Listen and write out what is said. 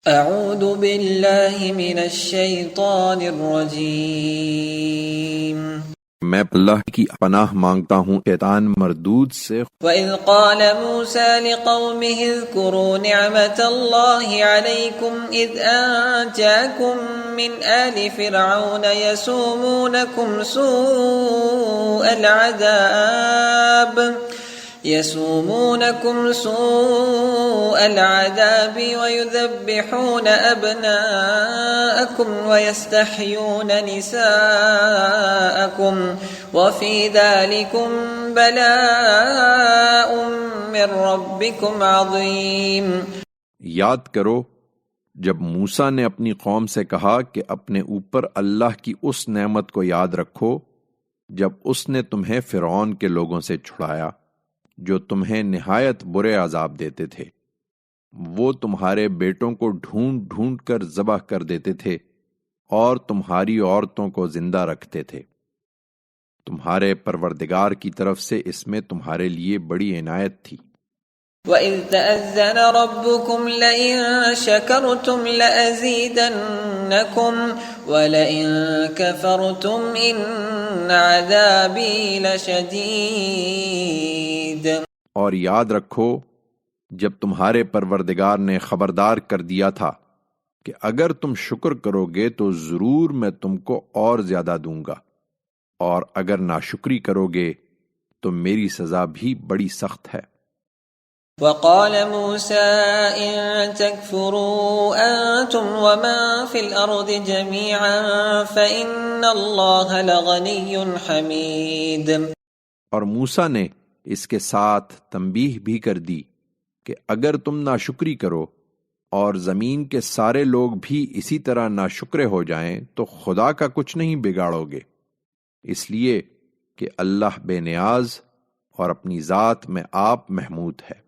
اعوذ باللہ من الشیطان الرجیم، میں اللہ کی پناہ مانگتا ہوں شیطان مردود سے۔ وَإِذْ قَالَ مُوسَى لِقَوْمِهِ اذْكُرُوا نِعْمَةَ اللَّهِ عَلَيْكُمْ إِذْ أَنْجَاكُمْ مِنْ آلِ فِرْعَوْنَ يَسُومُونَكُمْ سوء العذاب ويذبحون أبناءكم ويستحيون نساءكم وفي ذلكم بلاء من ربكم عظيم۔ یاد کرو جب موسیٰ نے اپنی قوم سے کہا کہ اپنے اوپر اللہ کی اس نعمت کو یاد رکھو جب اس نے تمہیں فرعون کے لوگوں سے چھڑایا جو تمہیں نہایت برے عذاب دیتے تھے۔ وہ تمہارے بیٹوں کو ڈھونڈ ڈھونڈ کر ذبح کر دیتے تھے اور تمہاری عورتوں کو زندہ رکھتے تھے۔ تمہارے پروردگار کی طرف سے اس میں تمہارے لیے بڑی عنایت تھی۔ وَإِذْ تَأَذَّنَ رَبُّكُمْ لَئِن شَكَرْتُمْ لَأَزِيدَنَّكُمْ وَلَئِن كَفَرْتُمْ إِنَّ عَذَابِي لَشَدِيدٌ۔ اور یاد رکھو جب تمہارے پروردگار نے خبردار کر دیا تھا کہ اگر تم شکر کرو گے تو ضرور میں تم کو اور زیادہ دوں گا، اور اگر ناشکری کرو گے تو میری سزا بھی بڑی سخت ہے۔ وقال موسى إن تكفروا أنتم ومن في الأرض جميعا فإن الله لغني حميد۔ اور موسیٰ نے اس کے ساتھ تنبیہ بھی کر دی کہ اگر تم ناشکری کرو اور زمین کے سارے لوگ بھی اسی طرح ناشکرے ہو جائیں تو خدا کا کچھ نہیں بگاڑو گے، اس لیے کہ اللہ بے نیاز اور اپنی ذات میں آپ محمود ہے۔